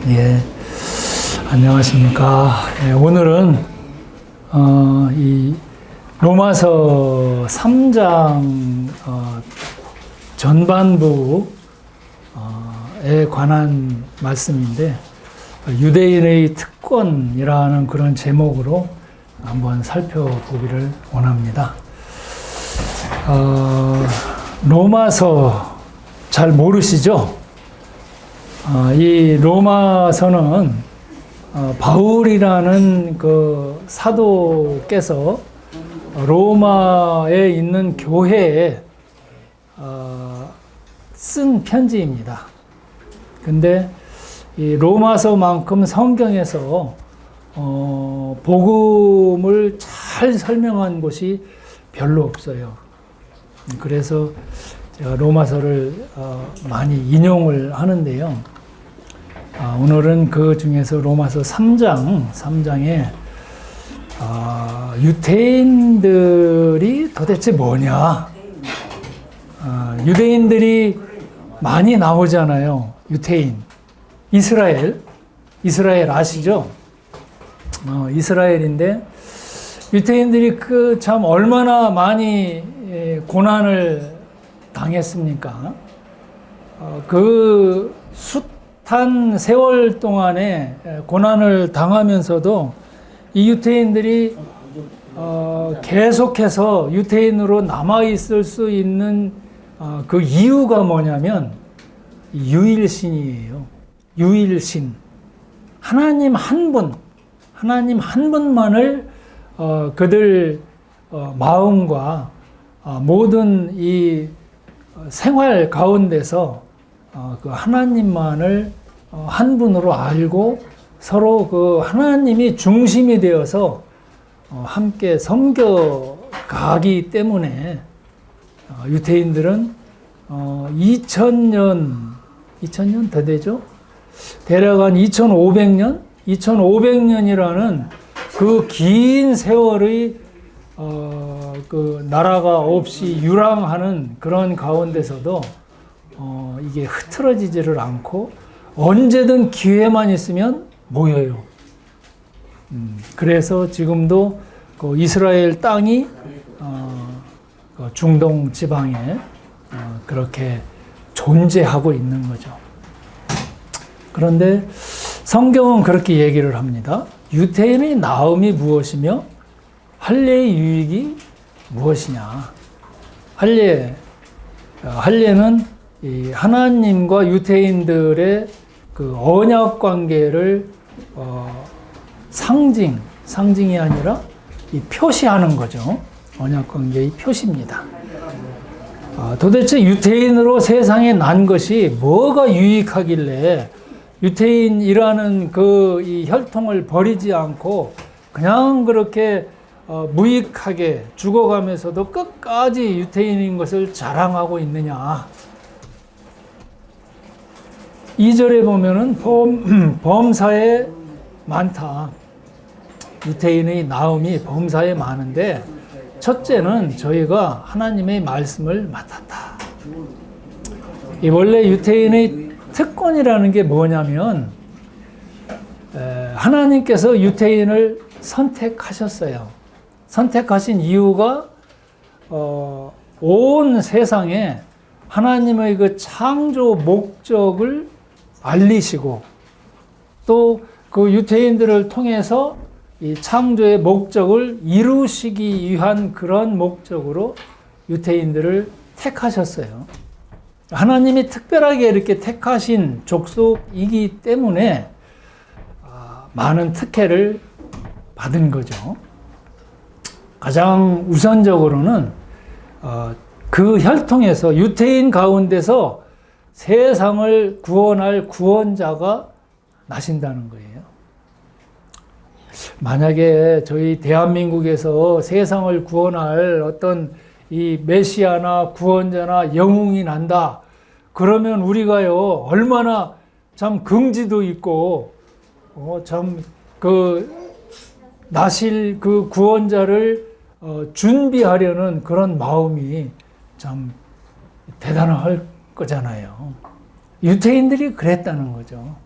예, 안녕하십니까. 예, 오늘은 이 로마서 3장 전반부에 관한 말씀인데, 유대인의 특권이라는 그런 제목으로 한번 살펴보기를 원합니다. 로마서 잘 모르시죠? 이 로마서는 바울이라는 그 사도께서 로마에 있는 교회에 쓴 편지입니다. 근데 이 로마서만큼 성경에서 복음을 잘 설명한 곳이 별로 없어요. 그래서 제가 로마서를 많이 인용을 하는데요. 오늘은 그 중에서 로마서 3장에 유대인들이 도대체 뭐냐? 유대인들이 많이 나오잖아요. 유대인. 이스라엘 아시죠? 이스라엘인데 유대인들이 그 참 얼마나 많이 고난을 당했습니까? 그 숱한 세월 동안에 고난을 당하면서도 이 유대인들이 계속해서 유대인으로 남아있을 수 있는 그 이유가 뭐냐면 유일신이에요. 유일신. 하나님 한 분만을 그들 마음과 모든 이 생활 가운데서 그 하나님만을 한 분으로 알고 서로 그 하나님이 중심이 되어서 함께 섬겨가기 때문에 유대인들은 2000년 더 되죠? 대략 한 2500년이라는 그 긴 세월의 그 나라가 없이 유랑하는 그런 가운데서도 이게 흐트러지지를 않고 언제든 기회만 있으면 모여요. 그래서 지금도 그 이스라엘 땅이 그 중동 지방에 그렇게 존재하고 있는 거죠. 그런데 성경은 그렇게 얘기를 합니다. 유대인의 나음이 무엇이며 할례의 유익이 무엇이냐? 할례는 이 하나님과 유대인들의 그 언약 관계를 상징이 아니라 이 표시하는 거죠. 언약 관계의 표시입니다. 도대체 유대인으로 세상에 난 것이 뭐가 유익하길래 유대인이라는 그 이 혈통을 버리지 않고 그냥 그렇게 무익하게 죽어가면서도 끝까지 유대인인 것을 자랑하고 있느냐. 2절에 보면은 범사에 많다. 유대인의 나음이 범사에 많은데 첫째는 저희가 하나님의 말씀을 맡았다. 이 원래 유대인의 특권이라는 게 뭐냐면 하나님께서 유대인을 선택하셨어요. 선택하신 이유가 온 세상에 하나님의 그 창조 목적을 알리시고 또 그 유대인들을 통해서 이 창조의 목적을 이루시기 위한 그런 목적으로 유대인들을 택하셨어요. 하나님이 특별하게 이렇게 택하신 족속이기 때문에 많은 특혜를 받은 거죠. 가장 우선적으로는 그 혈통에서 유대인 가운데서 세상을 구원할 구원자가 나신다는 거예요. 만약에 저희 대한민국에서 세상을 구원할 어떤 이 메시아나 구원자나 영웅이 난다. 그러면 우리가요 얼마나 참 긍지도 있고 참 그 나실 그 구원자를 준비하려는 그런 마음이 참 대단할 거잖아요. 유대인들이 그랬다는 거죠.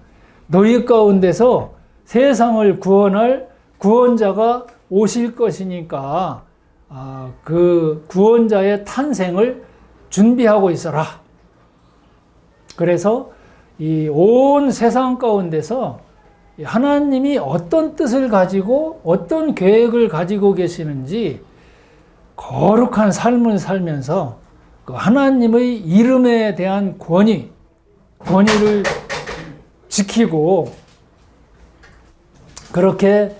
너희 가운데서 세상을 구원할 구원자가 오실 것이니까 그 구원자의 탄생을 준비하고 있어라. 그래서 이 온 세상 가운데서 하나님이 어떤 뜻을 가지고 어떤 계획을 가지고 계시는지 거룩한 삶을 살면서 그 하나님의 이름에 대한 권위를 지키고 그렇게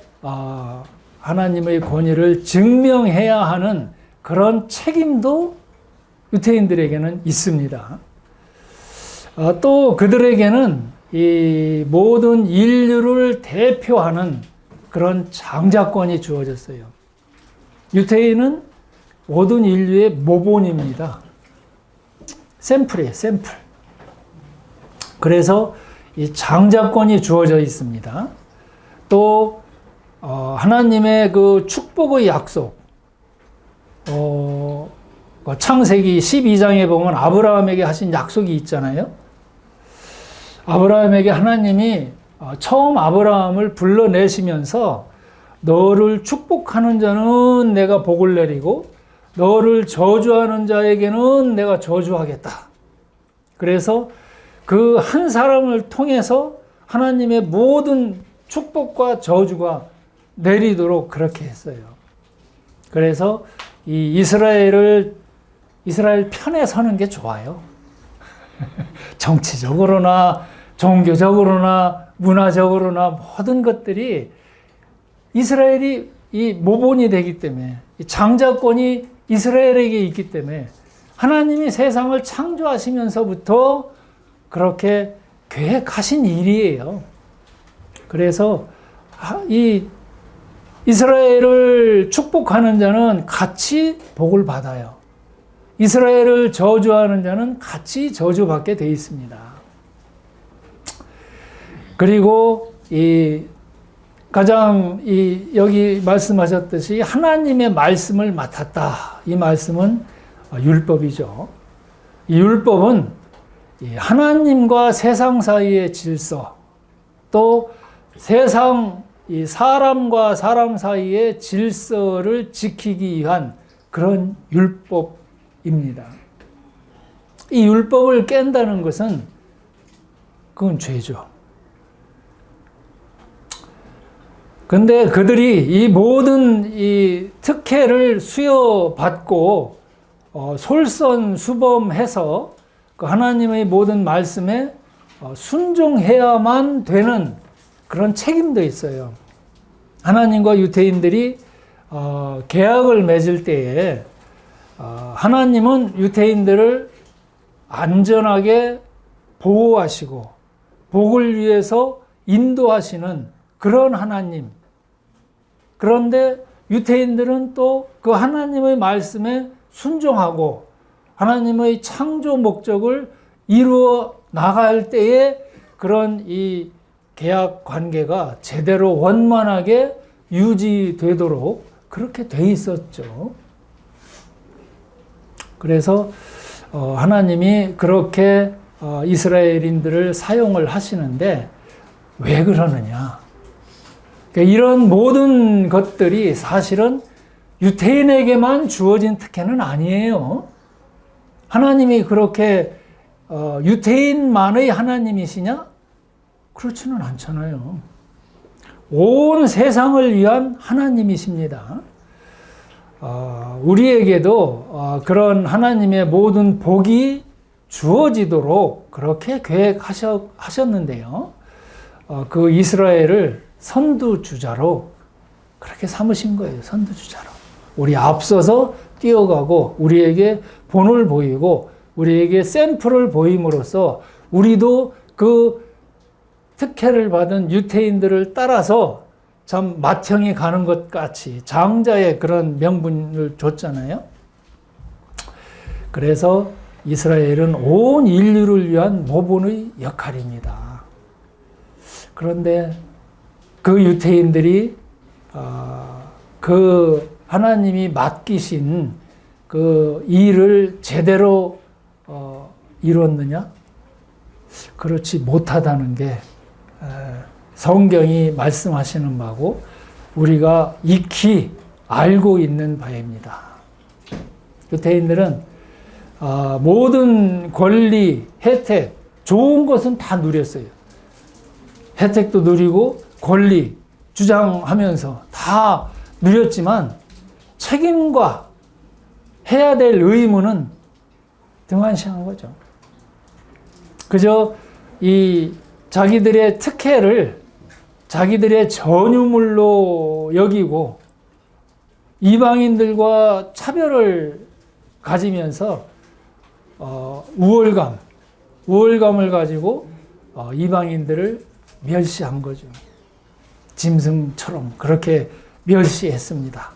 하나님의 권위를 증명해야 하는 그런 책임도 유대인들에게는 있습니다. 또 그들에게는 이 모든 인류를 대표하는 그런 장자권이 주어졌어요. 유대인은 모든 인류의 모본입니다. 샘플이에요, 샘플. 그래서 이 장자권이 주어져 있습니다. 또 하나님의 그 축복의 약속, 창세기 12장에 보면 아브라함에게 하신 약속이 있잖아요. 아브라함에게 하나님이 처음 아브라함을 불러내시면서 너를 축복하는 자는 내가 복을 내리고 너를 저주하는 자에게는 내가 저주하겠다. 그래서 그 한 사람을 통해서 하나님의 모든 축복과 저주가 내리도록 그렇게 했어요. 그래서 이 이스라엘 편에 서는 게 좋아요. 정치적으로나 종교적으로나 문화적으로나 모든 것들이 이스라엘이 이 모본이 되기 때문에 이 장자권이 이스라엘에게 있기 때문에 하나님이 세상을 창조하시면서부터 그렇게 계획하신 일이에요. 그래서 이 이스라엘을 축복하는 자는 같이 복을 받아요. 이스라엘을 저주하는 자는 같이 저주받게 되어 있습니다. 그리고 가장 여기 말씀하셨듯이 하나님의 말씀을 맡았다. 이 말씀은 율법이죠. 이 율법은 하나님과 세상 사이의 질서, 또 사람과 사람 사이의 질서를 지키기 위한 그런 율법입니다. 이 율법을 깬다는 것은 그건 죄죠. 근데 그들이 이 모든 이 특혜를 수여받고 솔선수범해서 그 하나님의 모든 말씀에 순종해야만 되는 그런 책임도 있어요. 하나님과 유대인들이 계약을 맺을 때에 하나님은 유대인들을 안전하게 보호하시고 복을 위해서 인도하시는 그런 하나님. 그런데 유대인들은 또 그 하나님의 말씀에 순종하고 하나님의 창조 목적을 이루어 나갈 때에 그런 이 계약 관계가 제대로 원만하게 유지되도록 그렇게 돼 있었죠. 그래서 하나님이 그렇게 이스라엘인들을 사용을 하시는데 왜 그러느냐? 그러니까 이런 모든 것들이 사실은 유대인에게만 주어진 특혜는 아니에요. 하나님이 그렇게 유대인만의 하나님이시냐? 그렇지는 않잖아요. 온 세상을 위한 하나님이십니다. 우리에게도 그런 하나님의 모든 복이 주어지도록 그렇게 계획하셨는데요. 그 이스라엘을 선두주자로 그렇게 삼으신 거예요. 선두주자로. 우리 앞서서 뛰어가고 우리에게 본을 보이고 우리에게 샘플을 보임으로써 우리도 그 특혜를 받은 유대인들을 따라서 참 맏형이 가는 것 같이 장자의 그런 명분을 줬잖아요. 그래서 이스라엘은 온 인류를 위한 모본의 역할입니다. 그런데 그 유대인들이 그 하나님이 맡기신 그 일을 제대로 이뤘느냐? 그렇지 못하다는 게 성경이 말씀하시는 바고 우리가 익히 알고 있는 바입니다. 유대인들은 모든 권리, 혜택, 좋은 것은 다 누렸어요. 혜택도 누리고 권리 주장하면서 다 누렸지만 책임과 해야 될 의무는 등한시한 거죠. 그저 이 자기들의 특혜를 자기들의 전유물로 여기고 이방인들과 차별을 가지면서 우월감을 가지고 이방인들을 멸시한 거죠. 짐승처럼 그렇게 멸시했습니다.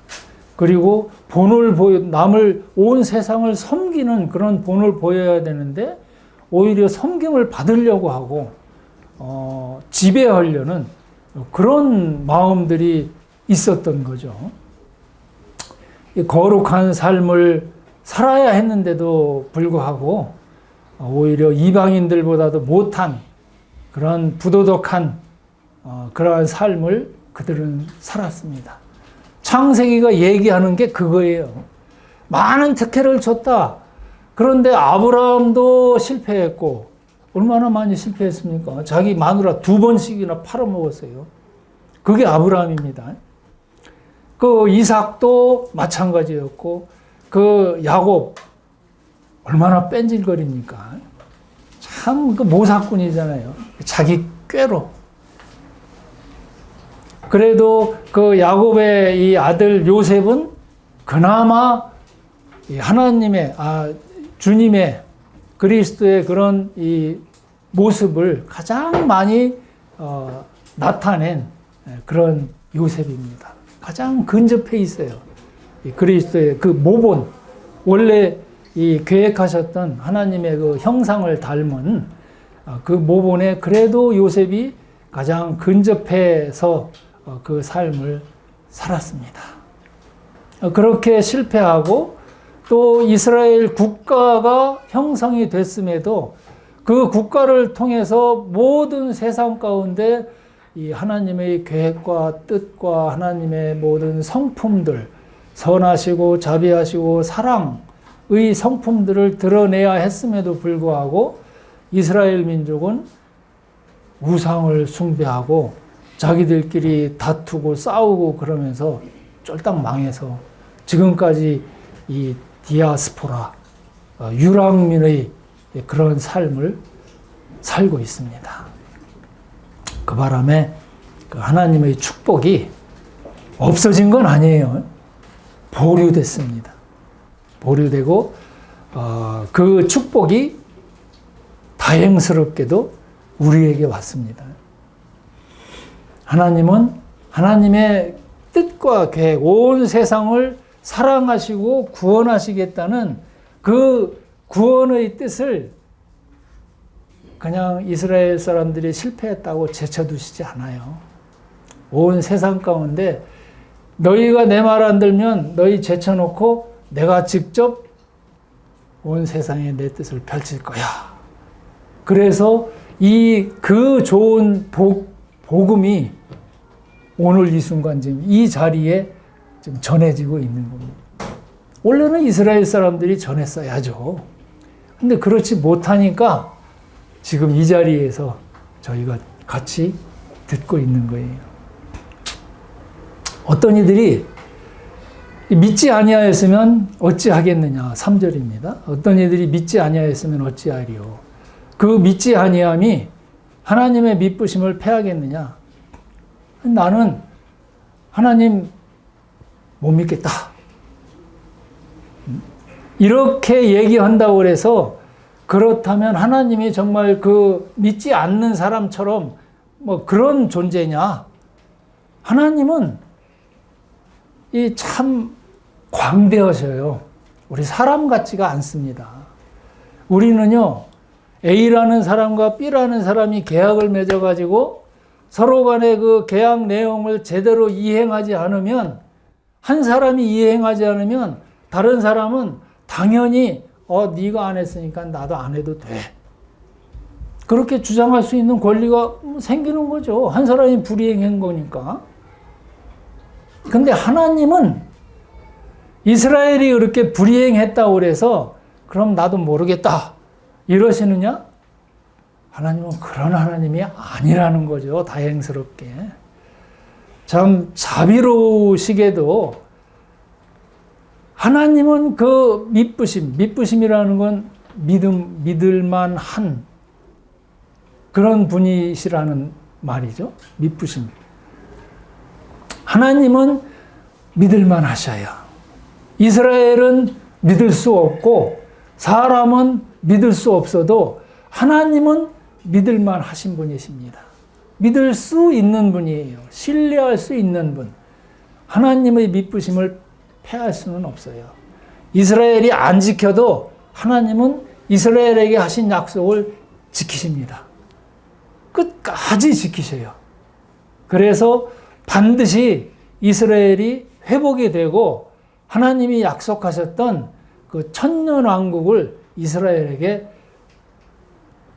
그리고 남을 온 세상을 섬기는 그런 본을 보여야 되는데 오히려 섬김을 받으려고 하고 지배하려는 그런 마음들이 있었던 거죠. 거룩한 삶을 살아야 했는데도 불구하고 오히려 이방인들보다도 못한 그런 부도덕한 그러한 삶을 그들은 살았습니다. 창세기가 얘기하는 게 그거예요. 많은 특혜를 줬다. 그런데 아브라함도 실패했고 얼마나 많이 실패했습니까? 자기 마누라 2번씩이나 팔아먹었어요. 그게 아브라함입니다. 그 이삭도 마찬가지였고 그 야곱 얼마나 뺀질거립니까? 참 그 모사꾼이잖아요. 자기 꾀로. 그래도 그 야곱의 이 아들 요셉은 그나마 하나님의 주님의 그리스도의 그런 이 모습을 가장 많이 나타낸 그런 요셉입니다. 가장 근접해 있어요. 그리스도의 그 모본, 원래 이 계획하셨던 하나님의 그 형상을 닮은 그 모본에 그래도 요셉이 가장 근접해서 그 삶을 살았습니다. 그렇게 실패하고 또 이스라엘 국가가 형성이 됐음에도 그 국가를 통해서 모든 세상 가운데 이 하나님의 계획과 뜻과 하나님의 모든 성품들, 선하시고 자비하시고 사랑의 성품들을 드러내야 했음에도 불구하고 이스라엘 민족은 우상을 숭배하고 자기들끼리 다투고 싸우고 그러면서 쫄딱 망해서 지금까지 이 디아스포라, 유랑민의 그런 삶을 살고 있습니다. 그 바람에 그 하나님의 축복이 없어진 건 아니에요. 보류됐습니다. 보류되고 그 축복이 다행스럽게도 우리에게 왔습니다. 하나님은 하나님의 뜻과 계획, 온 세상을 사랑하시고 구원하시겠다는 그 구원의 뜻을 그냥 이스라엘 사람들이 실패했다고 제쳐두시지 않아요. 온 세상 가운데 너희가 내 말 안 들면 너희 제쳐놓고 내가 직접 온 세상에 내 뜻을 펼칠 거야. 그래서 그 좋은 복음이 오늘 이 순간 지금 이 자리에 지금 전해지고 있는 겁니다. 원래는 이스라엘 사람들이 전했어야죠. 근데 그렇지 못하니까 지금 이 자리에서 저희가 같이 듣고 있는 거예요. 어떤 이들이 믿지 아니하였으면 어찌하겠느냐. 3절입니다. 어떤 이들이 믿지 아니하였으면 어찌하리요. 그 믿지 아니함이 하나님의 미쁘심을 패하겠느냐. 나는 하나님 못 믿겠다. 이렇게 얘기한다고 해서 그렇다면 하나님이 정말 그 믿지 않는 사람처럼 뭐 그런 존재냐? 하나님은 이 참 광대하셔요. 우리 사람 같지가 않습니다. 우리는요, A라는 사람과 B라는 사람이 계약을 맺어가지고 서로 간에 그 계약 내용을 제대로 이행하지 않으면, 한 사람이 이행하지 않으면 다른 사람은 당연히 네가 안 했으니까 나도 안 해도 돼. 그렇게 주장할 수 있는 권리가 생기는 거죠. 한 사람이 불이행한 거니까. 근데 하나님은 이스라엘이 그렇게 불이행했다고 그래서 그럼 나도 모르겠다 이러시느냐? 하나님은 그런 하나님이 아니라는 거죠. 다행스럽게. 참 자비로우시게도 하나님은 그 믿부심이라는 건 믿을만 한 그런 분이시라는 말이죠. 믿부심. 하나님은 믿을만 하셔요. 이스라엘은 믿을 수 없고 사람은 믿을 수 없어도 하나님은 믿을만 하신 분이십니다. 믿을 수 있는 분이에요. 신뢰할 수 있는 분. 하나님의 믿부심을 패할 수는 없어요. 이스라엘이 안 지켜도 하나님은 이스라엘에게 하신 약속을 지키십니다. 끝까지 지키셔요. 그래서 반드시 이스라엘이 회복이 되고 하나님이 약속하셨던 그 천년왕국을 이스라엘에게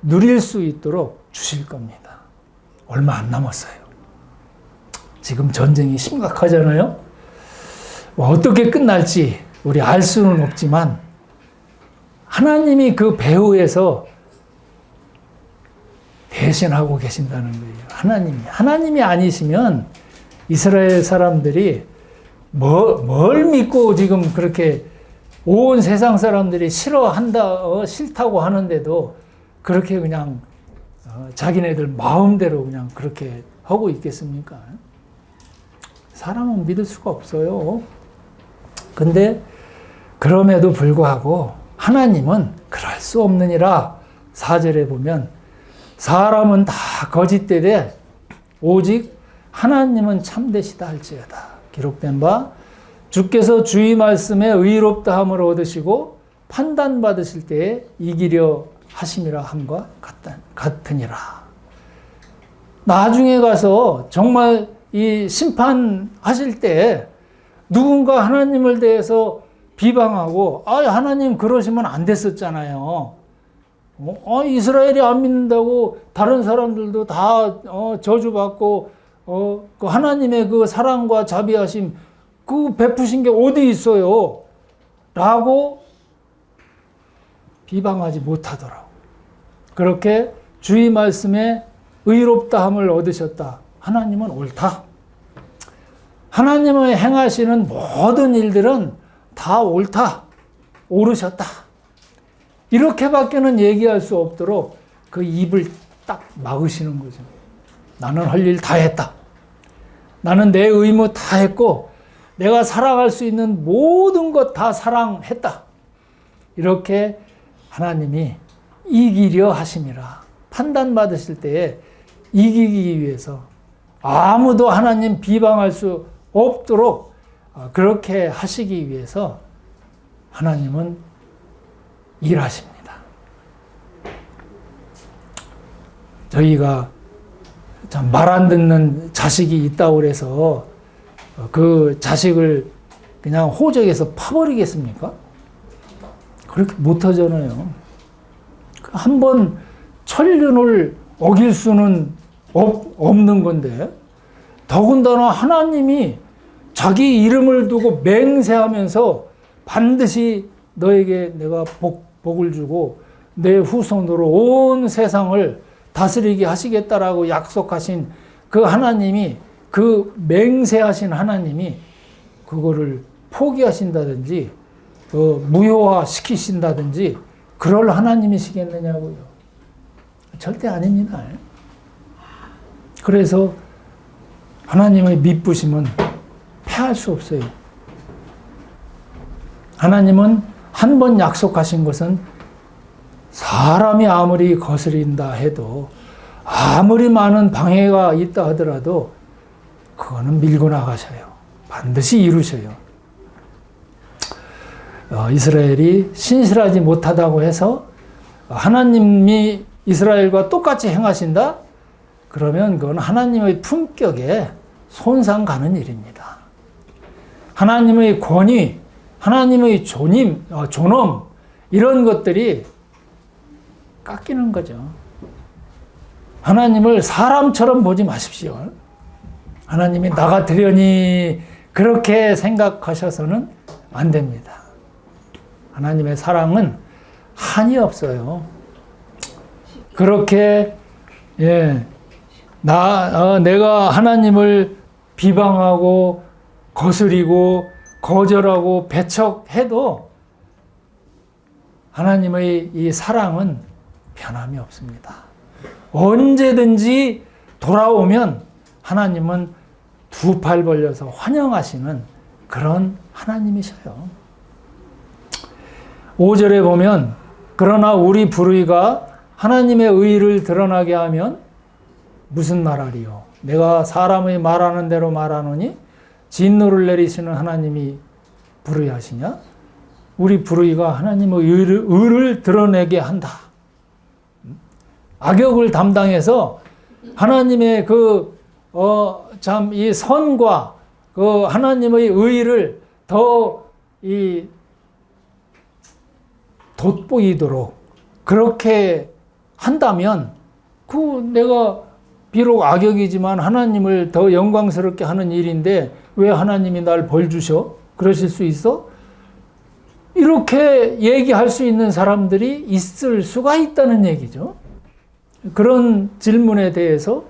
누릴 수 있도록 주실 겁니다. 얼마 안 남았어요. 지금 전쟁이 심각하잖아요. 어떻게 끝날지 우리 알 수는 없지만 하나님이 그 배후에서 대신하고 계신다는 거예요. 하나님이 아니시면 이스라엘 사람들이 뭘 믿고 지금 그렇게 온 세상 사람들이 싫다고 하는데도 그렇게 그냥 자기네들 마음대로 그냥 그렇게 하고 있겠습니까? 사람은 믿을 수가 없어요. 근데 그럼에도 불구하고 하나님은 그럴 수 없느니라 4절에 보면 사람은 다 거짓되되 오직 하나님은 참되시다 할지어다. 기록된 바 주께서 주의 말씀에 의롭다함을 얻으시고 판단받으실 때에 이기려 하심이라 함과 같으니라. 나중에 가서 정말 이 심판하실 때 누군가 하나님을 대해서 비방하고 하나님 그러시면 안 됐었잖아요. 이스라엘이 안 믿는다고 다른 사람들도 다 저주받고 그 하나님의 그 사랑과 자비하심 그 베푸신 게 어디 있어요? 라고 비방하지 못하더라고. 그렇게 주의 말씀에 의롭다함을 얻으셨다. 하나님은 옳다. 하나님의 행하시는 모든 일들은 다 옳다. 옳으셨다. 이렇게밖에는 얘기할 수 없도록 그 입을 딱 막으시는 거죠. 나는 할 일 다 했다. 나는 내 의무 다 했고 내가 사랑할 수 있는 모든 것 다 사랑했다. 이렇게 하나님이 이기려 하심이라. 판단받으실 때에 이기기 위해서 아무도 하나님 비방할 수 없도록 그렇게 하시기 위해서 하나님은 일하십니다. 저희가 말 안 듣는 자식이 있다고 해서 그 자식을 그냥 호적에서 파버리겠습니까? 그렇게 못하잖아요. 한번 천륜을 어길 수는 없는 건데 더군다나 하나님이 자기 이름을 두고 맹세하면서 반드시 너에게 내가 복을 주고 내 후손으로 온 세상을 다스리게 하시겠다라고 약속하신 그 하나님이 그 맹세하신 하나님이 그거를 포기하신다든지 무효화 시키신다든지 그럴 하나님이시겠느냐고요. 절대 아닙니다. 그래서 하나님의 믿부심은 패할 수 없어요. 하나님은 한 번 약속하신 것은 사람이 아무리 거스린다 해도 아무리 많은 방해가 있다 하더라도 그거는 밀고 나가셔요. 반드시 이루셔요. 이스라엘이 신실하지 못하다고 해서 하나님이 이스라엘과 똑같이 행하신다? 그러면 그건 하나님의 품격에 손상 가는 일입니다. 하나님의 권위, 하나님의 존엄 이런 것들이 깎이는 거죠. 하나님을 사람처럼 보지 마십시오. 하나님이 나 같으려니 그렇게 생각하셔서는 안 됩니다. 하나님의 사랑은 한이 없어요. 그렇게 내가 하나님을 비방하고 거스리고 거절하고 배척해도 하나님의 이 사랑은 변함이 없습니다. 언제든지 돌아오면 하나님은 두 팔 벌려서 환영하시는 그런 하나님이셔요. 5절에 보면 그러나 우리 불의가 하나님의 의를 드러나게 하면 무슨 말하리요? 내가 사람의 말하는 대로 말하노니 진노를 내리시는 하나님이 불의하시냐? 우리 불의가 하나님의 의를 드러내게 한다. 악역을 담당해서 하나님의 이 선과 그 하나님의 의를 더 돋보이도록 그렇게 한다면 내가 비록 악역이지만 하나님을 더 영광스럽게 하는 일인데 왜 하나님이 날 벌 주셔? 그러실 수 있어? 이렇게 얘기할 수 있는 사람들이 있을 수가 있다는 얘기죠. 그런 질문에 대해서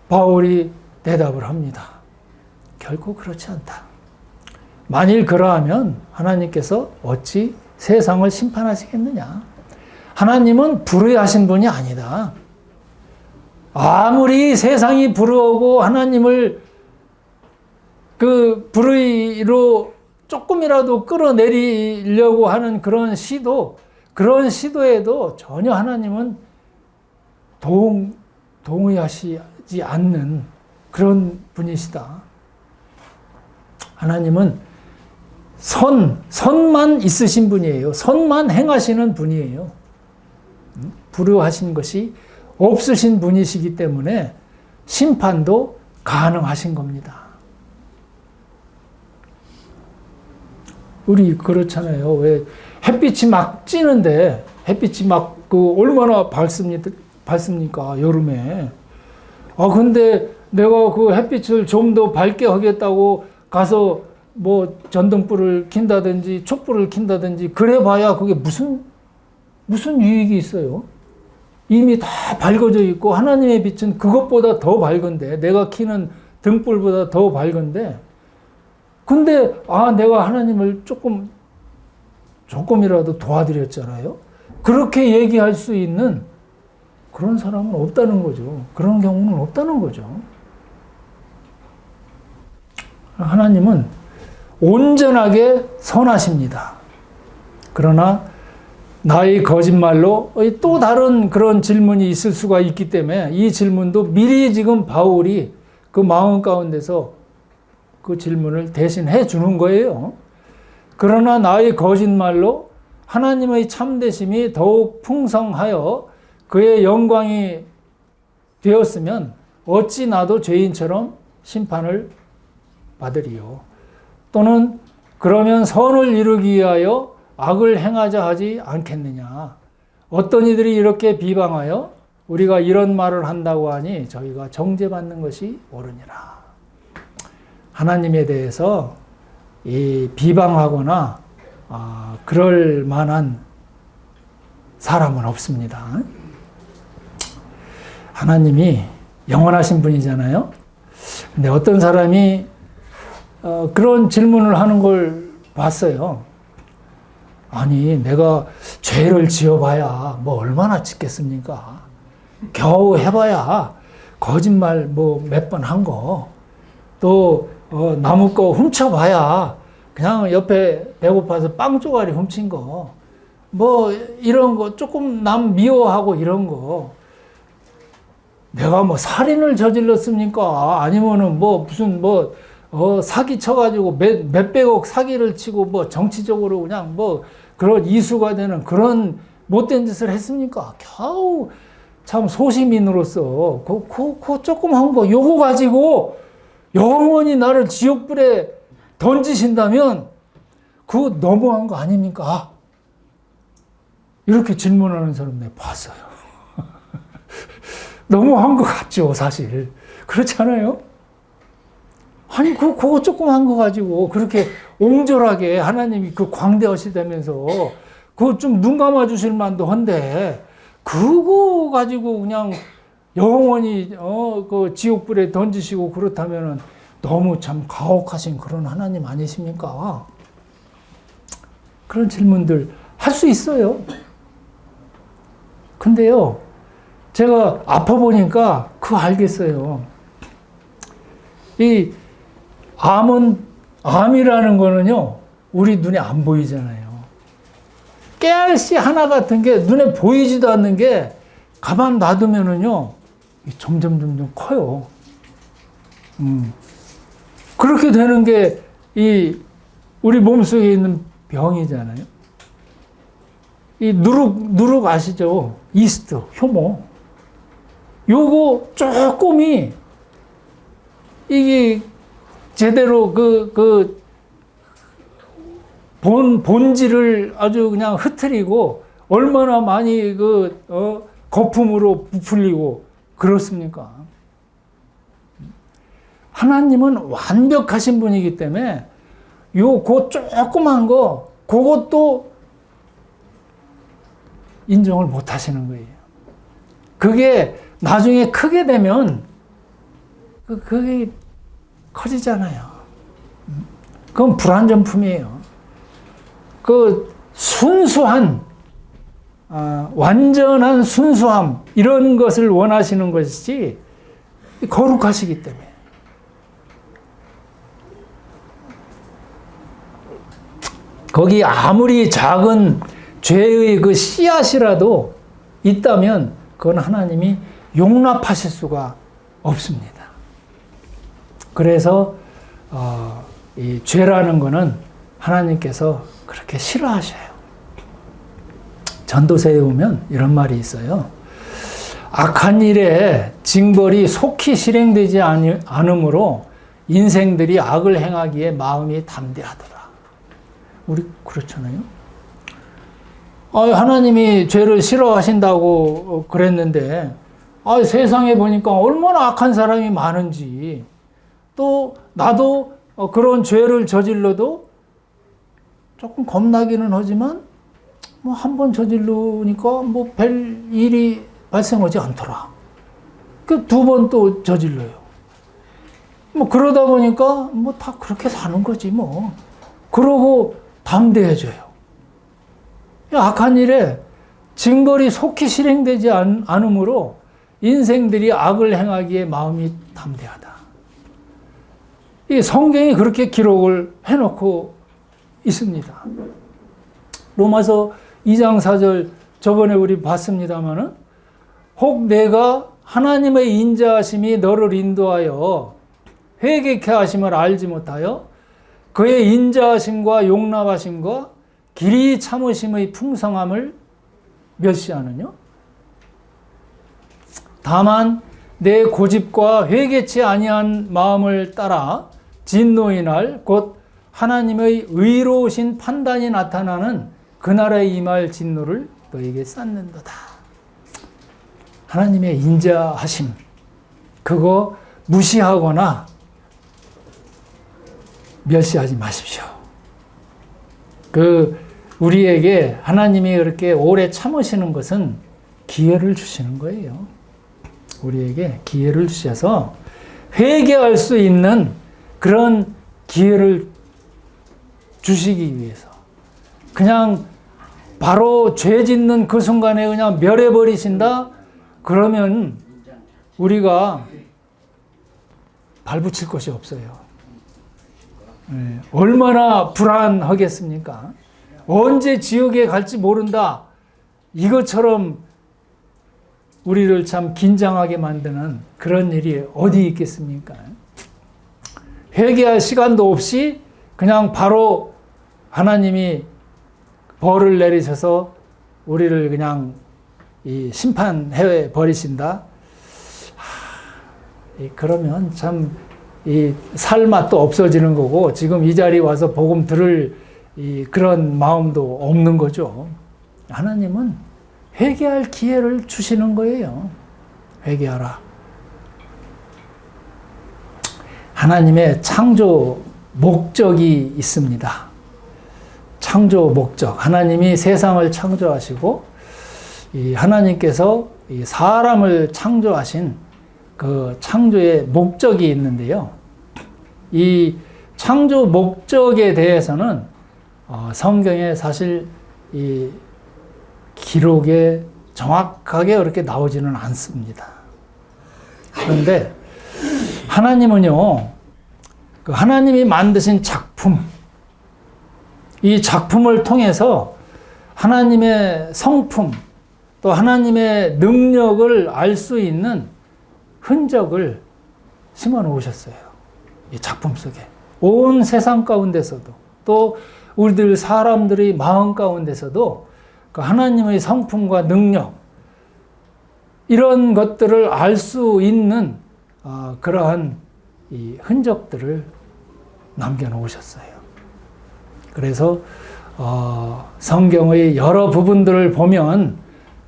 바울이 대답을 합니다. 결코 그렇지 않다. 만일 그러하면 하나님께서 어찌 세상을 심판하시겠느냐? 하나님은 불의하신 분이 아니다. 아무리 세상이 불의하고 하나님을 그 불의로 조금이라도 끌어내리려고 하는 그런 시도에도 전혀 하나님은 동의하시지 않는 그런 분이시다. 하나님은 선만 있으신 분이에요. 선만 행하시는 분이에요. 불의하신 것이 없으신 분이시기 때문에 심판도 가능하신 겁니다. 우리 그렇잖아요. 왜 햇빛이 막 찌는데 햇빛이 막 얼마나 밝습니까? 여름에. 근데 내가 그 햇빛을 좀 더 밝게 하겠다고 가서 뭐 전등불을 킨다든지 촛불을 킨다든지 그래 봐야 그게 무슨 유익이 있어요? 이미 다 밝아져 있고 하나님의 빛은 그것보다 더 밝은데 내가 켜는 등불보다 더 밝은데 근데 내가 하나님을 조금이라도 도와드렸잖아요. 그렇게 얘기할 수 있는 그런 사람은 없다는 거죠. 그런 경우는 없다는 거죠. 하나님은 온전하게 선하십니다. 그러나 나의 거짓말로 또 다른 그런 질문이 있을 수가 있기 때문에 이 질문도 미리 지금 바울이 그 마음 가운데서 그 질문을 대신해 주는 거예요. 그러나 나의 거짓말로 하나님의 참되심이 더욱 풍성하여 그의 영광이 되었으면 어찌 나도 죄인처럼 심판을 받으리요. 또는 그러면 선을 이루기 위하여 악을 행하자 하지 않겠느냐. 어떤 이들이 이렇게 비방하여 우리가 이런 말을 한다고 하니 저희가 정죄받는 것이 옳으니라. 하나님에 대해서 비방하거나 그럴 만한 사람은 없습니다. 하나님이 영원하신 분이잖아요. 근데 어떤 사람이 그런 질문을 하는 걸 봤어요. 아니, 내가 죄를 지어봐야 뭐 얼마나 짓겠습니까? 겨우 해봐야 거짓말 뭐 몇 번 한 거, 또 나무 거 훔쳐봐야 그냥 옆에 배고파서 빵 쪼가리 훔친 거, 뭐 이런 거 조금 남 미워하고 이런 거, 내가 뭐 살인을 저질렀습니까? 아니면은 뭐 무슨 사기 쳐가지고 몇백억 사기를 치고 뭐 정치적으로 그냥 뭐 그런 이수가 되는 그런 못된 짓을 했습니까? 겨우 참 소시민으로서 그 조그만 거 요거 가지고 영원히 나를 지옥불에 던지신다면 그거 너무한 거 아닙니까? 이렇게 질문하는 사람 내가 봤어요. 너무한 것 같죠, 사실. 그렇지 않아요? 아니, 그거 조그만 거 가지고 그렇게 옹졸하게 하나님이 그 광대하시다면서 그거 좀 눈 감아 주실 만도 한데, 그거 가지고 그냥 영원히, 그 지옥불에 던지시고 그렇다면은 너무 참 가혹하신 그런 하나님 아니십니까? 그런 질문들 할 수 있어요. 근데요, 제가 아파 보니까 그거 알겠어요. 이 암이라는 거는요, 우리 눈에 안 보이잖아요. 깨알씨 하나 같은 게 눈에 보이지도 않는 게 가만 놔두면은요, 점점 커요. 그렇게 되는 게 우리 몸속에 있는 병이잖아요. 이 누룩 아시죠? 이스트, 효모. 요거 조금이 이게 제대로 본질을 아주 그냥 흐트리고 얼마나 많이 거품으로 부풀리고 그렇습니까? 하나님은 완벽하신 분이기 때문에 그 조그만 거, 그것도 인정을 못 하시는 거예요. 그게 나중에 크게 되면 그게 커지잖아요. 그건 불완전품이에요. 그 순수한, 완전한 순수함, 이런 것을 원하시는 것이지 거룩하시기 때문에. 거기 아무리 작은 죄의 그 씨앗이라도 있다면 그건 하나님이 용납하실 수가 없습니다. 그래서 이 죄라는 거는 하나님께서 그렇게 싫어하셔요. 전도서에 보면 이런 말이 있어요. 악한 일에 징벌이 속히 실행되지 않으므로 인생들이 악을 행하기에 마음이 담대하더라. 우리 그렇잖아요. 하나님이 죄를 싫어하신다고 그랬는데, 세상에 보니까 얼마나 악한 사람이 많은지, 또 나도 그런 죄를 저질러도 조금 겁나기는 하지만 뭐 한 번 저질르니까 뭐 별 일이 발생하지 않더라. 그 두 번 또 저질러요. 뭐 그러다 보니까 뭐 다 그렇게 사는 거지 뭐. 그러고 담대해져요. 악한 일에 징벌이 속히 실행되지 않으므로 인생들이 악을 행하기에 마음이 담대하다. 이 성경이 그렇게 기록을 해놓고 있습니다. 로마서 2장 4절 저번에 우리 봤습니다마는 혹 내가 하나님의 인자하심이 너를 인도하여 회개케 하심을 알지 못하여 그의 인자하심과 용납하심과 길이 참으심의 풍성함을 멸시하느냐? 다만 내 고집과 회개치 아니한 마음을 따라 진노의 날 곧 하나님의 의로우신 판단이 나타나는 그날에 임할 진노를 너에게 쌓는도다. 하나님의 인자하심, 그거 무시하거나 멸시하지 마십시오. 우리에게 하나님이 그렇게 오래 참으시는 것은 기회를 주시는 거예요. 우리에게 기회를 주셔서 회개할 수 있는 그런 기회를 주시기 위해서. 그냥 바로 죄 짓는 그 순간에 그냥 멸해버리신다? 그러면 우리가 발붙일 것이 없어요. 얼마나 불안하겠습니까? 언제 지옥에 갈지 모른다. 이것처럼 우리를 참 긴장하게 만드는 그런 일이 어디 있겠습니까? 회개할 시간도 없이 그냥 바로 하나님이 벌을 내리셔서 우리를 그냥 심판해 버리신다. 그러면 참 이 살맛도 없어지는 거고 지금 이 자리에 와서 복음 들을 그런 마음도 없는 거죠. 하나님은 회개할 기회를 주시는 거예요. 회개하라. 하나님의 창조 목적이 있습니다. 창조 목적. 하나님이 세상을 창조하시고 이 하나님께서 이 사람을 창조하신 그 창조의 목적이 있는데요. 이 창조 목적에 대해서는 성경에 사실 이 기록에 정확하게 그렇게 나오지는 않습니다. 그런데 하나님은요, 그 하나님이 만드신 작품, 이 작품을 통해서 하나님의 성품, 또 하나님의 능력을 알 수 있는 흔적을 심어 놓으셨어요. 이 작품 속에. 온 세상 가운데서도, 또 우리들 사람들의 마음 가운데서도 그 하나님의 성품과 능력, 이런 것들을 알 수 있는 그러한 이 흔적들을 남겨놓으셨어요. 그래서 성경의 여러 부분들을 보면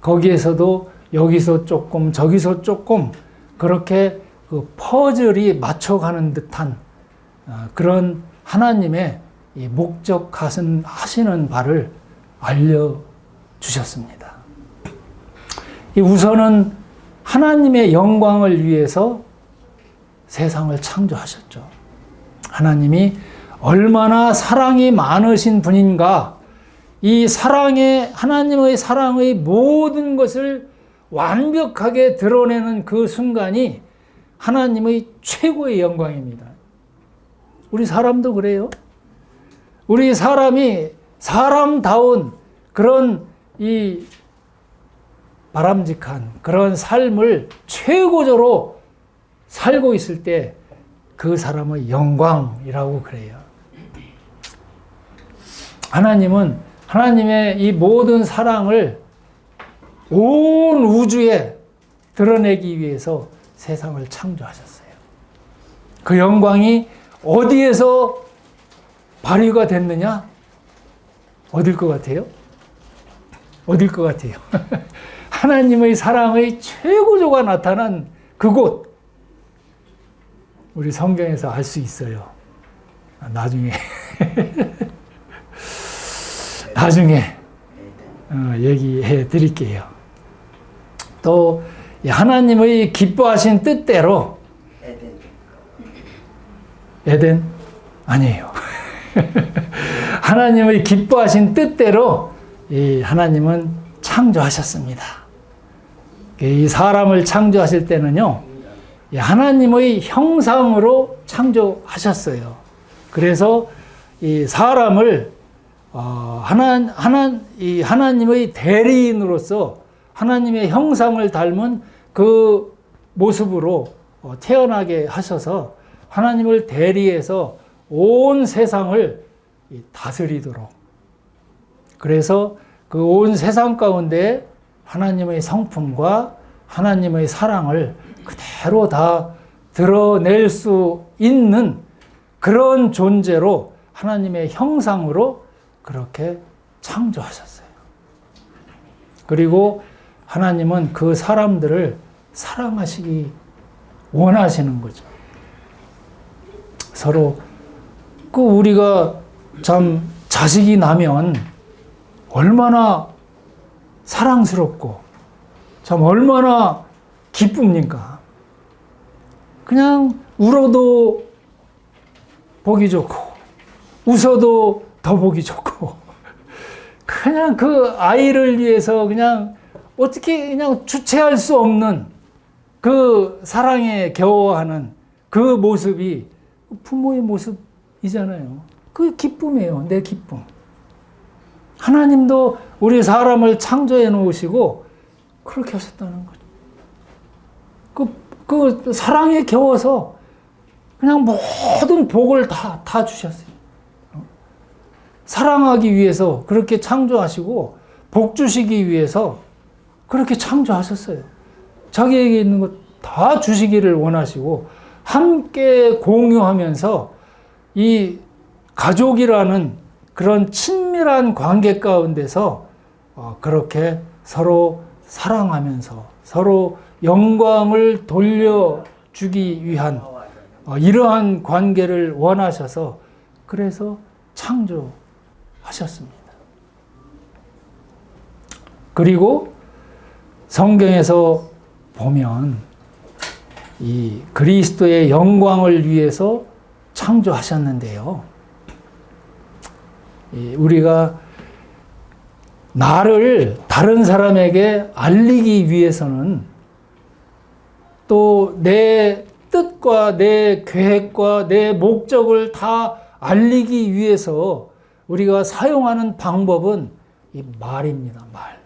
거기에서도 여기서 조금 저기서 조금 그렇게 그 퍼즐이 맞춰가는 듯한 그런 하나님의 이 목적하시는 바를 알려주셨습니다. 우선은 하나님의 영광을 위해서 세상을 창조하셨죠. 하나님이 얼마나 사랑이 많으신 분인가, 이 하나님의 사랑의 모든 것을 완벽하게 드러내는 그 순간이 하나님의 최고의 영광입니다. 우리 사람도 그래요. 우리 사람이 사람다운 그런 이 바람직한 그런 삶을 최고조로 살고 있을 때 그 사람의 영광이라고 그래요. 하나님은 하나님의 이 모든 사랑을 온 우주에 드러내기 위해서 세상을 창조하셨어요. 그 영광이 어디에서 발휘가 됐느냐? 어딜 것 같아요? 어딜 것 같아요? 하나님의 사랑의 최고조가 나타난 그곳, 우리 성경에서 알 수 있어요. 나중에 얘기해 드릴게요. 또 하나님의 기뻐하신 뜻대로 에덴? 아니에요. 하나님의 기뻐하신 뜻대로 이 하나님은 창조하셨습니다. 이 사람을 창조하실 때는요, 하나님의 형상으로 창조하셨어요. 그래서 이 사람을 하나님의 대리인으로서 하나님의 형상을 닮은 그 모습으로 태어나게 하셔서 하나님을 대리해서 온 세상을 다스리도록, 그래서 그 온 세상 가운데 하나님의 성품과 하나님의 사랑을 그대로 다 드러낼 수 있는 그런 존재로 하나님의 형상으로 그렇게 창조하셨어요. 그리고 하나님은 그 사람들을 사랑하시기 원하시는 거죠. 서로 우리가 참 자식이 나면 얼마나 사랑스럽고 참 얼마나 기쁩니까? 그냥 울어도 보기 좋고 웃어도 더 보기 좋고 그냥 그 아이를 위해서 그냥 어떻게 그냥 주체할 수 없는 그 사랑에 겨워하는 그 모습이 부모의 모습이잖아요. 그 기쁨이에요. 내 기쁨. 하나님도 우리 사람을 창조해 놓으시고 그렇게 하셨다는 거죠. 그 사랑에 겨워서 그냥 모든 복을 다 주셨어요. 사랑하기 위해서 그렇게 창조하시고 복 주시기 위해서 그렇게 창조하셨어요. 자기에게 있는 것 다 주시기를 원하시고 함께 공유하면서 이 가족이라는 그런 친밀한 관계 가운데서 그렇게 서로 사랑하면서 서로 영광을 돌려주기 위한 이러한 관계를 원하셔서 그래서 창조하셨습니다. 그리고 성경에서 보면 이 그리스도의 영광을 위해서 창조하셨는데요. 우리가 나를 다른 사람에게 알리기 위해서는 또 내 뜻과 내 계획과 내 목적을 다 알리기 위해서 우리가 사용하는 방법은 이 말입니다. 말.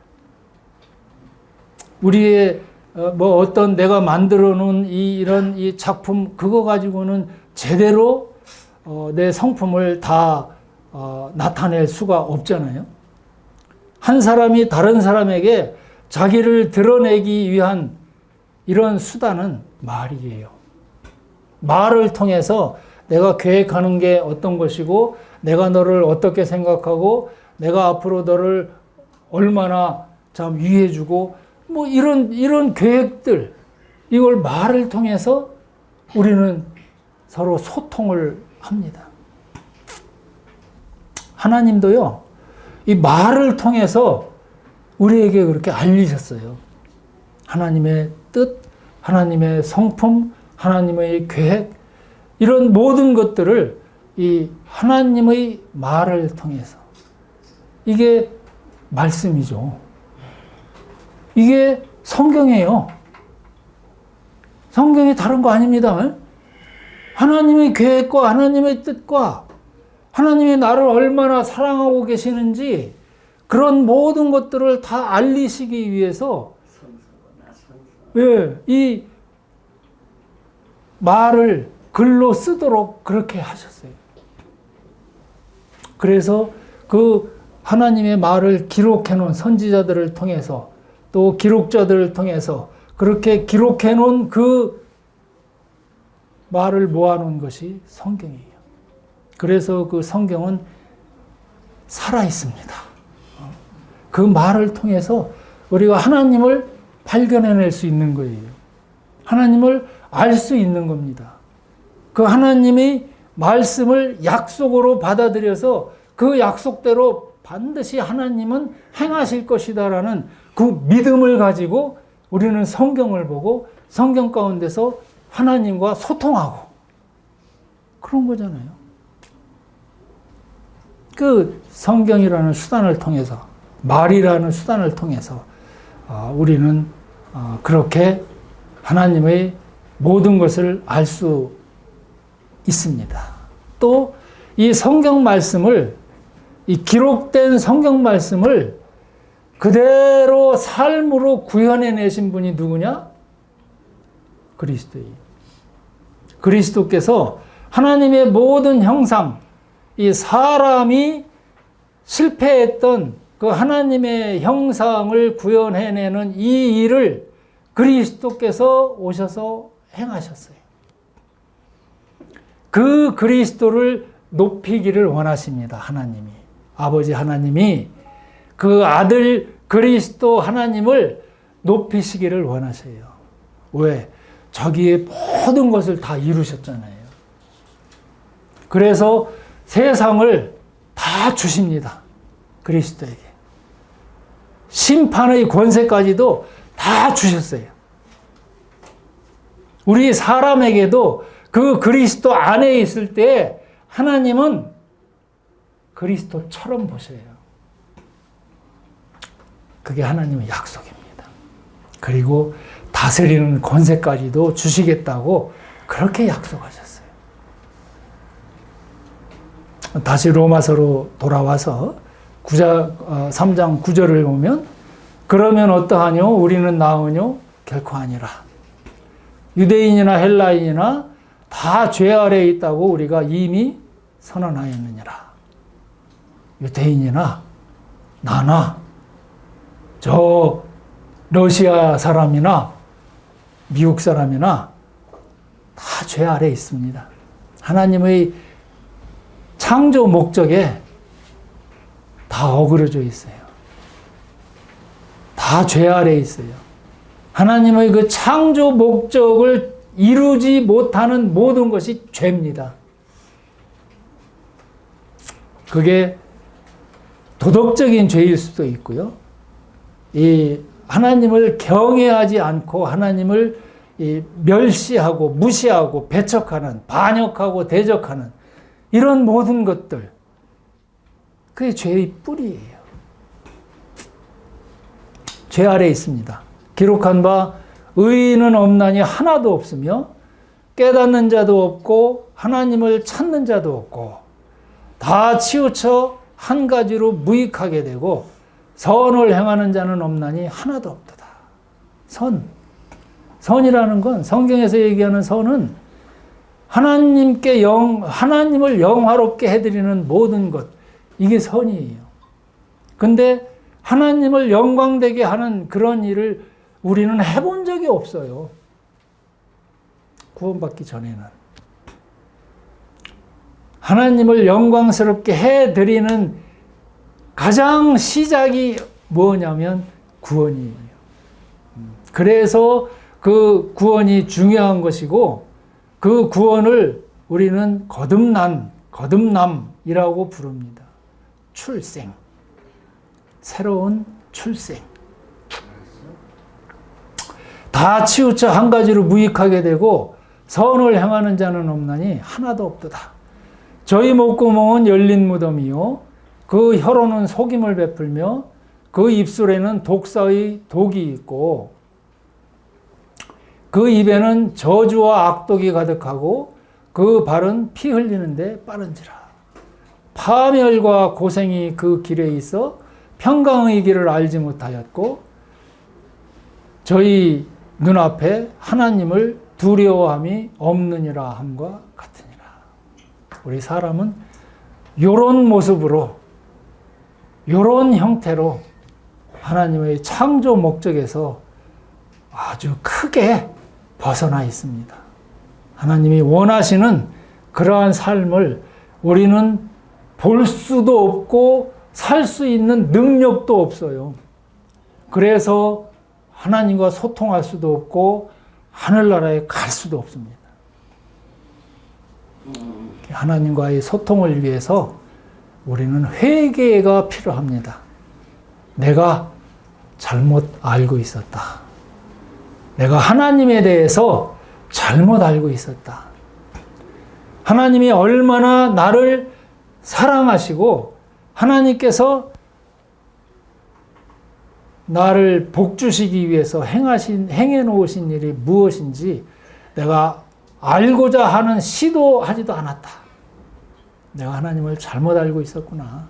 우리의 어떤 내가 만들어 놓은 이런 이 작품 그거 가지고는 제대로 내 성품을 다 나타낼 수가 없잖아요. 한 사람이 다른 사람에게 자기를 드러내기 위한 이런 수단은 말이에요. 말을 통해서 내가 계획하는 게 어떤 것이고 내가 너를 어떻게 생각하고 내가 앞으로 너를 얼마나 참 위해주고 뭐 이런 계획들 이걸 말을 통해서 우리는 서로 소통을 합니다. 하나님도요, 이 말을 통해서 우리에게 그렇게 알리셨어요. 하나님의 뜻, 하나님의 성품, 하나님의 계획, 이런 모든 것들을 이 하나님의 말을 통해서 이게 말씀이죠. 이게 성경이에요. 성경이 다른 거 아닙니다. 하나님의 계획과 하나님의 뜻과 하나님이 나를 얼마나 사랑하고 계시는지 그런 모든 것들을 다 알리시기 위해서 이 말을 글로 쓰도록 그렇게 하셨어요. 그래서 그 하나님의 말을 기록해 놓은 선지자들을 통해서 또 기록자들을 통해서 그렇게 기록해 놓은 그 말을 모아 놓은 것이 성경이에요. 그래서 그 성경은 살아 있습니다. 그 말을 통해서 우리가 하나님을 발견해낼 수 있는 거예요. 하나님을 알 수 있는 겁니다. 그 하나님의 말씀을 약속으로 받아들여서 그 약속대로 반드시 하나님은 행하실 것이다라는 그 믿음을 가지고 우리는 성경을 보고 성경 가운데서 하나님과 소통하고 그런 거잖아요. 그 성경이라는 수단을 통해서 말이라는 수단을 통해서 우리는 그렇게 하나님의 모든 것을 알 수 있습니다. 또 이 성경 말씀을 이 기록된 성경 말씀을 그대로 삶으로 구현해내신 분이 누구냐? 그리스도예요. 그리스도께서 하나님의 모든 형상, 이 사람이 실패했던 그 하나님의 형상을 구현해내는 이 일을 그리스도께서 오셔서 행하셨어요. 그 그리스도를 높이기를 원하십니다. 하나님이. 아버지 하나님이 그 아들 그리스도 하나님을 높이시기를 원하세요. 왜? 자기의 모든 것을 다 이루셨잖아요. 그래서 세상을 다 주십니다. 그리스도에게. 심판의 권세까지도 다 주셨어요. 우리 사람에게도 그 그리스도 안에 있을 때 하나님은 그리스도처럼 보셔요. 그게 하나님의 약속입니다. 그리고 다스리는 권세까지도 주시겠다고 그렇게 약속하셨어요. 다시 로마서로 돌아와서 3장 9절을 보면 그러면 어떠하뇨? 우리는 나으뇨? 결코 아니라. 유대인이나 헬라인이나 다 죄 아래에 있다고 우리가 이미 선언하였느니라. 유대인이나 나나 저 러시아 사람이나 미국 사람이나 다 죄 아래에 있습니다. 하나님의 창조 목적에 다 어그러져 있어요. 다 죄 아래에 있어요. 하나님의 그 창조 목적을 이루지 못하는 모든 것이 죄입니다. 그게 도덕적인 죄일 수도 있고요. 이 하나님을 경외하지 않고 하나님을 멸시하고 무시하고 배척하는, 반역하고 대적하는 이런 모든 것들, 그게 죄의 뿌리예요. 죄 아래에 있습니다. 기록한 바 의인은 없나니 하나도 없으며 깨닫는 자도 없고 하나님을 찾는 자도 없고 다 치우쳐 한 가지로 무익하게 되고 선을 행하는 자는 없나니 하나도 없도다. 선이라는 건, 성경에서 얘기하는 선은 하나님을 영화롭게 해드리는 모든 것, 이게 선이에요. 근데 하나님을 영광되게 하는 그런 일을 우리는 해본 적이 없어요. 구원받기 전에는. 하나님을 영광스럽게 해드리는 가장 시작이 뭐냐면 구원이에요. 그래서 그 구원이 중요한 것이고 그 구원을 우리는 거듭남이라고 부릅니다. 출생. 새로운 출생. 다 치우쳐 한 가지로 무익하게 되고 선을 행하는 자는 없나니 하나도 없도다. 저희 목구멍은 열린 무덤이요 그 혀로는 속임을 베풀며 그 입술에는 독사의 독이 있고 그 입에는 저주와 악독이 가득하고 그 발은 피 흘리는데 빠른지라. 파멸과 고생이 그 길에 있어 평강의 길을 알지 못하였고 저희 눈앞에 하나님을 두려워함이 없느니라 함과 같으니라. 우리 사람은 요런 모습으로 요런 형태로 하나님의 창조 목적에서 아주 크게 벗어나 있습니다. 하나님이 원하시는 그러한 삶을 우리는 볼 수도 없고 살 수 있는 능력도 없어요. 그래서 하나님과 소통할 수도 없고 하늘나라에 갈 수도 없습니다. 하나님과의 소통을 위해서 우리는 회개가 필요합니다. 내가 잘못 알고 있었다. 내가 하나님에 대해서 잘못 알고 있었다. 하나님이 얼마나 나를 사랑하시고 하나님께서 나를 복주시기 위해서 행해 놓으신 일이 무엇인지 내가 알고자 하는 시도하지도 않았다. 내가 하나님을 잘못 알고 있었구나.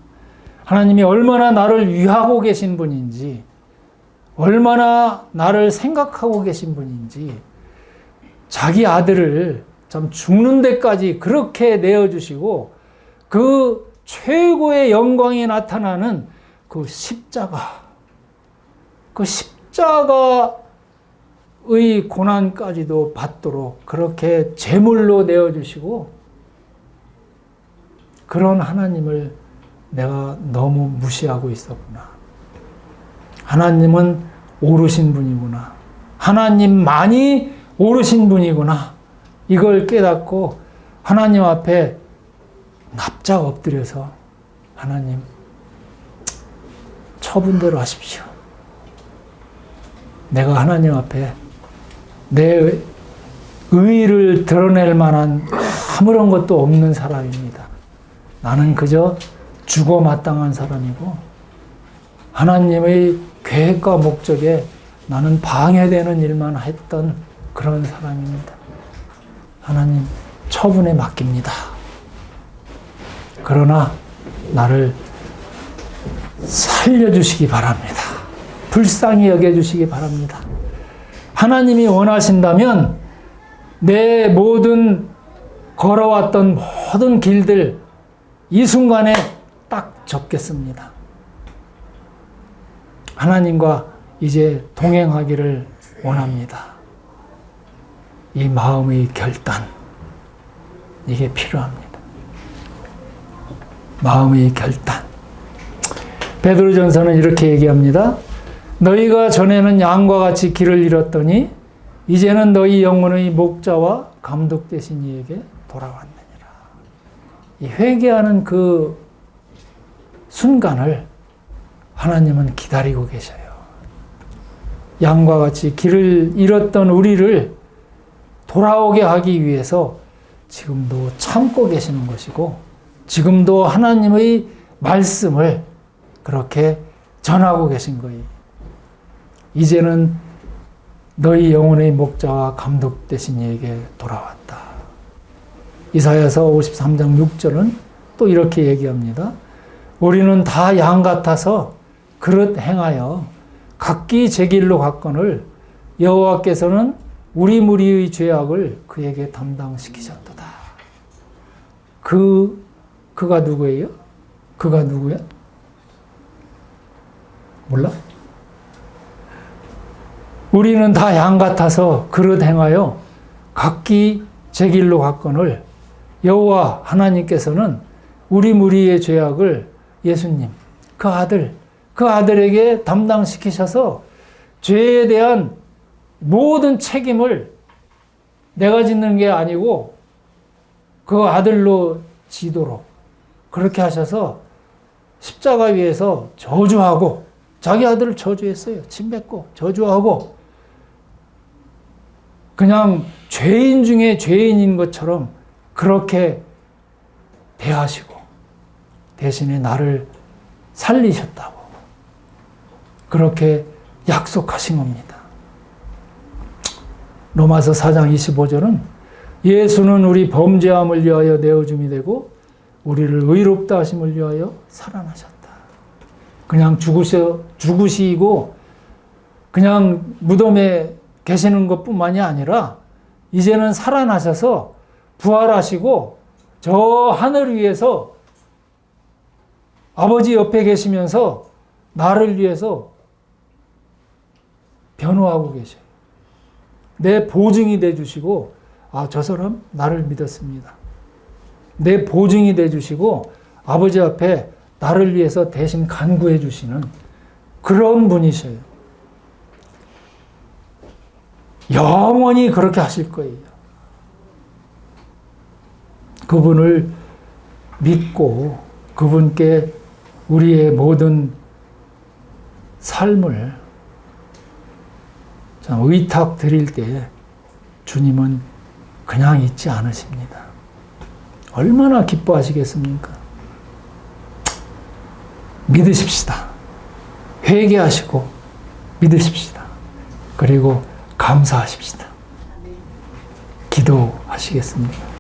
하나님이 얼마나 나를 위하고 계신 분인지, 얼마나 나를 생각하고 계신 분인지, 자기 아들을 참 죽는 데까지 그렇게 내어주시고 그 최고의 영광이 나타나는 그 십자가의 고난까지도 받도록 그렇게 제물로 내어주시고, 그런 하나님을 내가 너무 무시하고 있었구나. 하나님은 오르신 분이구나. 하나님만이 오르신 분이구나. 이걸 깨닫고 하나님 앞에 납작 엎드려서 하나님, 처분대로 하십시오. 내가 하나님 앞에 내 의의를 드러낼 만한 아무런 것도 없는 사람입니다. 나는 그저 죽어 마땅한 사람이고 하나님의 계획과 목적에 나는 방해되는 일만 했던 그런 사람입니다. 하나님, 처분에 맡깁니다. 그러나 나를 살려주시기 바랍니다. 불쌍히 여겨주시기 바랍니다. 하나님이 원하신다면 내 모든 걸어왔던 모든 길들 이 순간에 딱 접겠습니다. 하나님과 이제 동행하기를 원합니다. 이 마음의 결단, 이게 필요합니다. 마음의 결단. 베드로전서는 이렇게 얘기합니다. 너희가 전에는 양과 같이 길을 잃었더니 이제는 너희 영혼의 목자와 감독 되신 이에게 돌아왔느니라. 이 회개하는 그 순간을 하나님은 기다리고 계셔요. 양과 같이 길을 잃었던 우리를 돌아오게 하기 위해서 지금도 참고 계시는 것이고, 지금도 하나님의 말씀을 그렇게 전하고 계신 거예요. 이제는 너희 영혼의 목자와 감독 되신 이에게 돌아왔다. 이사야서 53장 6절은 또 이렇게 얘기합니다. 우리는 다 양 같아서 그릇 행하여 각기 제 길로 갔거늘 여호와께서는 우리 무리의 죄악을 그에게 담당시키셨도다. 그가 누구예요? 그가 누구야? 몰라? 우리는 다 양 같아서 그릇 행하여 각기 제 길로 갔거늘 여호와 하나님께서는 우리 무리의 죄악을 예수님, 그 아들에게 담당시키셔서 죄에 대한 모든 책임을 내가 짓는 게 아니고 그 아들로 지도록 그렇게 하셔서 십자가 위에서 저주하고, 자기 아들을 저주했어요. 침 뱉고 저주하고, 그냥 죄인 중에 죄인인 것처럼 그렇게 대하시고 대신에 나를 살리셨다고 그렇게 약속하신 겁니다. 로마서 4장 25절은 예수는 우리 범죄함을 위하여 내어줌이 되고 우리를 의롭다 하심을 위하여 살아나셨다. 그냥 죽으시고 그냥 무덤에 계시는 것뿐만이 아니라 이제는 살아나셔서 부활하시고 저 하늘 위에서 아버지 옆에 계시면서 나를 위해서 변호하고 계셔요. 내 보증이 돼주시고, 저 사람 나를 믿었습니다. 내 보증이 돼주시고 아버지 앞에 나를 위해서 대신 간구해 주시는 그런 분이셔요. 영원히 그렇게 하실 거예요. 그분을 믿고 그분께 우리의 모든 삶을 의탁 드릴 때 주님은 그냥 잊지 않으십니다. 얼마나 기뻐하시겠습니까? 믿으십시다. 회개하시고 믿으십시다. 그리고 감사하십시다. 기도하시겠습니다.